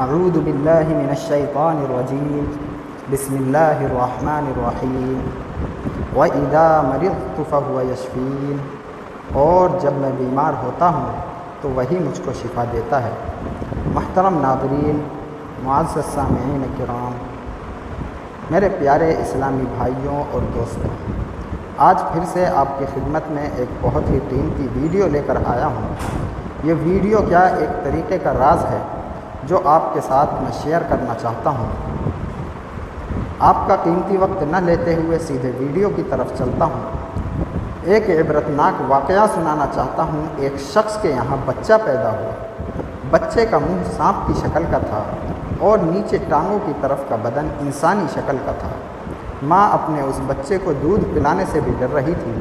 اعوذ باللہ من الشیطان الرجیم بسم اللہ الرحمن الرحیم وَإِذَا مَرِضْتُ فَهُوَ يَشْفِينِ، اور جب میں بیمار ہوتا ہوں تو وہی مجھ کو شفا دیتا ہے۔ محترم ناظرین، معزز سامعین کرام، میرے پیارے اسلامی بھائیوں اور دوستوں، آج پھر سے آپ کی خدمت میں ایک بہت ہی قیمتی ویڈیو لے کر آیا ہوں۔ یہ ویڈیو کیا ایک طریقے کا راز ہے جو آپ کے ساتھ میں شیئر کرنا چاہتا ہوں۔ آپ کا قیمتی وقت نہ لیتے ہوئے سیدھے ویڈیو کی طرف چلتا ہوں۔ ایک عبرتناک واقعہ سنانا چاہتا ہوں۔ ایک شخص کے یہاں بچہ پیدا ہوا۔ بچے کا منہ سانپ کی شکل کا تھا اور نیچے ٹانگوں کی طرف کا بدن انسانی شکل کا تھا۔ ماں اپنے اس بچے کو دودھ پلانے سے بھی ڈر رہی تھی۔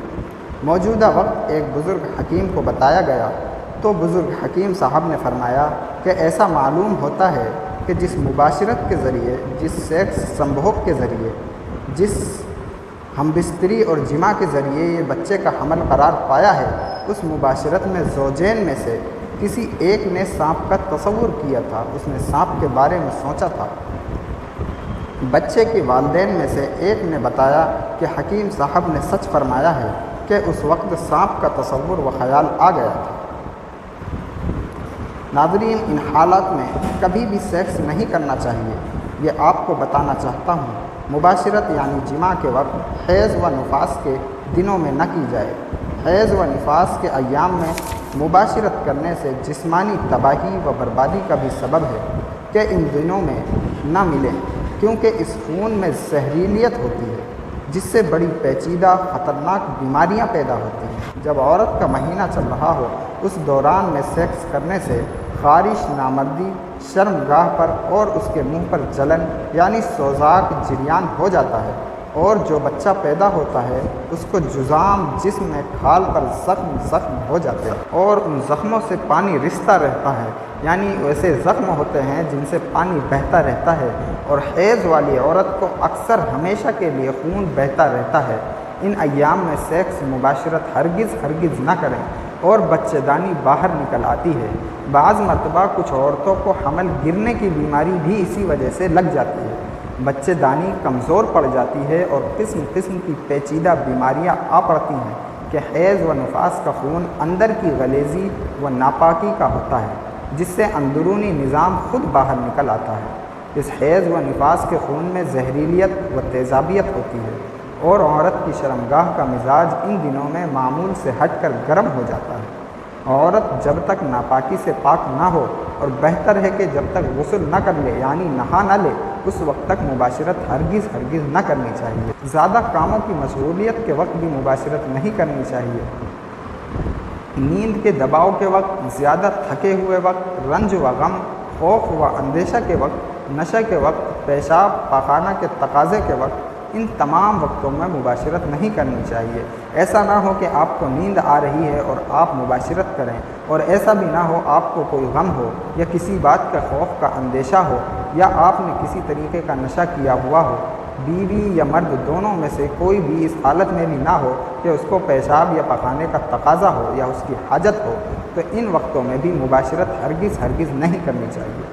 موجودہ وقت ایک بزرگ حکیم کو بتایا گیا تو بزرگ حکیم صاحب نے فرمایا کہ ایسا معلوم ہوتا ہے کہ جس مباشرت کے ذریعے، جس سیکس سمبھوگ کے ذریعے، جس ہم بستری اور جماع کے ذریعے یہ بچے کا حمل قرار پایا ہے، اس مباشرت میں زوجین میں سے کسی ایک نے سانپ کا تصور کیا تھا، اس نے سانپ کے بارے میں سوچا تھا۔ بچے کے والدین میں سے ایک نے بتایا کہ حکیم صاحب نے سچ فرمایا ہے کہ اس وقت سانپ کا تصور و خیال آ گیا تھا۔ ناظرین، ان حالات میں کبھی بھی سیکس نہیں کرنا چاہیے، یہ آپ کو بتانا چاہتا ہوں۔ مباشرت یعنی جماع کے وقت حیض و نفاس کے دنوں میں نہ کی جائے۔ حیض و نفاس کے ایام میں مباشرت کرنے سے جسمانی تباہی و بربادی کا بھی سبب ہے کہ ان دنوں میں نہ ملیں، کیونکہ اس خون میں زہریلیت ہوتی ہے جس سے بڑی پیچیدہ خطرناک بیماریاں پیدا ہوتی ہیں۔ جب عورت کا مہینہ چل رہا ہو، اس دوران میں سیکس کرنے سے خارش، نامردی، شرمگاہ پر اور اس کے منہ پر جلن یعنی سوزاک جریان ہو جاتا ہے، اور جو بچہ پیدا ہوتا ہے اس کو جذام جسم میں کھال پر زخم ہو جاتے ہیں اور ان زخموں سے پانی رستا رہتا ہے، یعنی ایسے زخم ہوتے ہیں جن سے پانی بہتا رہتا ہے، اور حیض والی عورت کو اکثر ہمیشہ کے لیے خون بہتا رہتا ہے۔ ان ایام میں سیکس مباشرت ہرگز نہ کریں اور بچے دانی باہر نکل آتی ہے۔ بعض مرتبہ کچھ عورتوں کو حمل گرنے کی بیماری بھی اسی وجہ سے لگ جاتی ہے۔ بچے دانی کمزور پڑ جاتی ہے اور قسم کی پیچیدہ بیماریاں آ پڑتی ہیں کہ حیض و نفاس کا خون اندر کی غلیظی و ناپاکی کا ہوتا ہے، جس سے اندرونی نظام خود باہر نکل آتا ہے۔ اس حیض و نفاس کے خون میں زہریلیت و تیزابیت ہوتی ہے اور عورت کی شرمگاہ کا مزاج ان دنوں میں معمول سے ہٹ کر گرم ہو جاتا ہے۔ عورت جب تک ناپاکی سے پاک نہ ہو، اور بہتر ہے کہ جب تک غسل نہ کر لے یعنی نہا نہ لے، اس وقت تک مباشرت ہرگز نہ کرنی چاہیے۔ زیادہ کاموں کی مشغولیت کے وقت بھی مباشرت نہیں کرنی چاہیے۔ نیند کے دباؤ کے وقت، زیادہ تھکے ہوئے وقت، رنج و غم، خوف و اندیشہ کے وقت، نشے کے وقت، پیشاب پاخانہ کے تقاضے کے وقت، ان تمام وقتوں میں مباشرت نہیں کرنی چاہیے۔ ایسا نہ ہو کہ آپ کو نیند آ رہی ہے اور آپ مباشرت کریں، اور ایسا بھی نہ ہو آپ کو کوئی غم ہو یا کسی بات کا خوف کا اندیشہ ہو، یا آپ نے کسی طریقے کا نشہ کیا ہوا ہو۔ بیوی یا مرد دونوں میں سے کوئی بھی اس حالت میں بھی نہ ہو کہ اس کو پیشاب یا پخانے کا تقاضا ہو یا اس کی حاجت ہو، تو ان وقتوں میں بھی مباشرت ہرگز نہیں کرنی چاہیے۔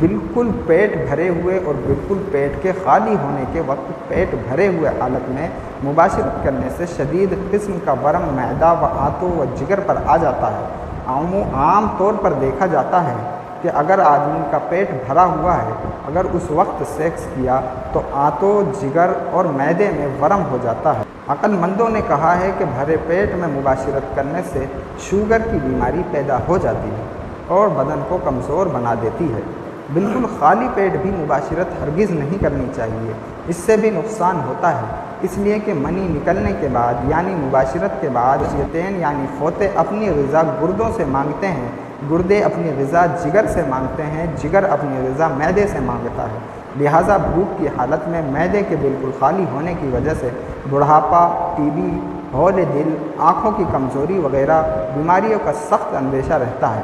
بالکل پیٹ بھرے ہوئے اور بالکل پیٹ کے خالی ہونے کے وقت پیٹ بھرے ہوئے حالت میں مباشرت کرنے سے شدید قسم کا ورم معدہ و آنتوں و جگر پر آ جاتا ہے۔ عام طور پر دیکھا جاتا ہے کہ اگر آدمی کا پیٹ بھرا ہوا ہے، اگر اس وقت سیکس کیا تو آنتوں، جگر اور معدے میں ورم ہو جاتا ہے۔ عقل مندوں نے کہا ہے کہ بھرے پیٹ میں مباشرت کرنے سے شوگر کی بیماری پیدا ہو جاتی ہے اور بدن کو کمزور بنا دیتی ہے۔ بالکل خالی پیٹ بھی مباشرت ہرگز نہیں کرنی چاہیے، اس سے بھی نقصان ہوتا ہے، اس لیے کہ منی نکلنے کے بعد یعنی مباشرت کے بعد شیطین یعنی فوتے اپنی غذا گردوں سے مانگتے ہیں، گردے اپنی غذا جگر سے مانگتے ہیں، جگر اپنی غذا معدے سے مانگتا ہے۔ لہٰذا بھوک کی حالت میں معدے کے بالکل خالی ہونے کی وجہ سے بڑھاپا، ٹی بی، ہول دل، آنکھوں کی کمزوری وغیرہ بیماریوں کا سخت اندیشہ رہتا ہے۔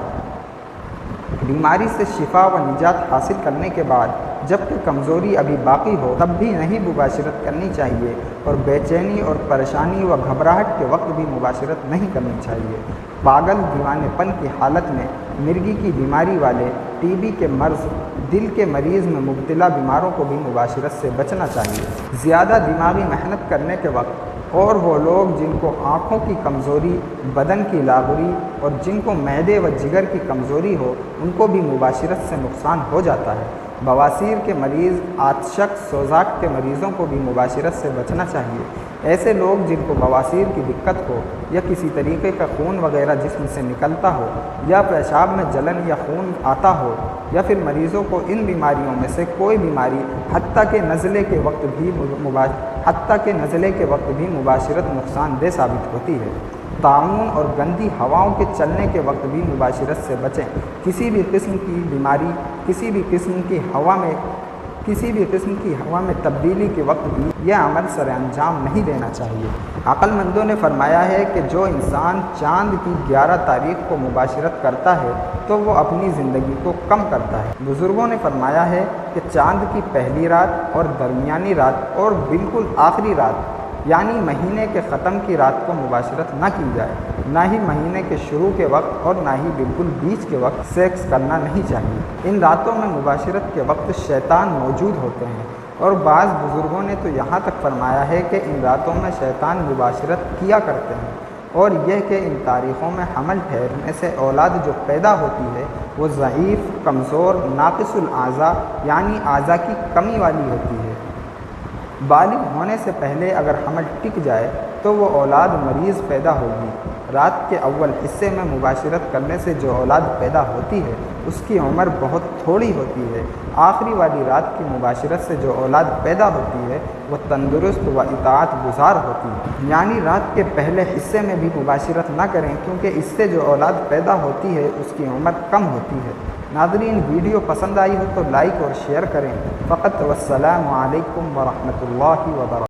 بیماری سے شفا و نجات حاصل کرنے کے بعد جب کہ کمزوری ابھی باقی ہو تب بھی نہیں مباشرت کرنی چاہیے، اور بے چینی اور پریشانی و گھبراہٹ کے وقت بھی مباشرت نہیں کرنی چاہیے۔ پاگل دیوانے پن کی حالت میں، مرگی کی بیماری والے، ٹی بی کے مرض، دل کے مریض میں مبتلا بیماروں کو بھی مباشرت سے بچنا چاہیے۔ زیادہ دماغی محنت کرنے کے وقت، اور وہ لوگ جن کو آنکھوں کی کمزوری، بدن کی لاغری اور جن کو معدے و جگر کی کمزوری ہو، ان کو بھی مباشرت سے نقصان ہو جاتا ہے۔ بواسیر کے مریض، آتشک، سوزاک کے مریضوں کو بھی مباشرت سے بچنا چاہیے۔ ایسے لوگ جن کو بواسیر کی دقت ہو، یا کسی طریقے کا خون وغیرہ جسم سے نکلتا ہو، یا پیشاب میں جلن یا خون آتا ہو، یا پھر مریضوں کو ان بیماریوں میں سے کوئی بیماری حتیٰ کہ نزلے کے وقت بھی مباشرت نقصان دہ ثابت ہوتی ہے۔ طاعون اور گندی ہواؤں کے چلنے کے وقت بھی مباشرت سے بچیں۔ کسی بھی قسم کی بیماری، کسی بھی قسم کی ہوا میں تبدیلی کے وقت بھی یہ عمل سر انجام نہیں دینا چاہیے۔ عقل مندوں نے فرمایا ہے کہ جو انسان چاند کی 11 تاریخ کو مباشرت کرتا ہے تو وہ اپنی زندگی کو کم کرتا ہے۔ بزرگوں نے فرمایا ہے کہ چاند کی پہلی رات اور درمیانی رات اور بالکل آخری رات، یعنی مہینے کے ختم کی رات کو مباشرت نہ کی جائے۔ نہ ہی مہینے کے شروع کے وقت اور نہ ہی بالکل بیچ کے وقت سیکس کرنا نہیں چاہیے۔ ان راتوں میں مباشرت کے وقت شیطان موجود ہوتے ہیں، اور بعض بزرگوں نے تو یہاں تک فرمایا ہے کہ ان راتوں میں شیطان مباشرت کیا کرتے ہیں، اور یہ کہ ان تاریخوں میں حمل ٹھہرنے سے اولاد جو پیدا ہوتی ہے وہ ضعیف، کمزور، ناقص الاعضاء یعنی اعضاء کی کمی والی ہوتی ہے۔ بالغ ہونے سے پہلے اگر حمل ٹک جائے تو وہ اولاد مریض پیدا ہوگی۔ رات کے اول حصے میں مباشرت کرنے سے جو اولاد پیدا ہوتی ہے اس کی عمر بہت تھوڑی ہوتی ہے۔ آخری والی رات کی مباشرت سے جو اولاد پیدا ہوتی ہے وہ تندرست و اطاعت گزار ہوتی ہے۔ یعنی رات کے پہلے حصے میں بھی مباشرت نہ کریں، کیونکہ اس سے جو اولاد پیدا ہوتی ہے اس کی عمر کم ہوتی ہے۔ ناظرین، ویڈیو پسند آئی ہو تو لائک اور شیئر کریں۔ فقط والسلام علیکم ورحمۃ اللہ وبرکاتہ۔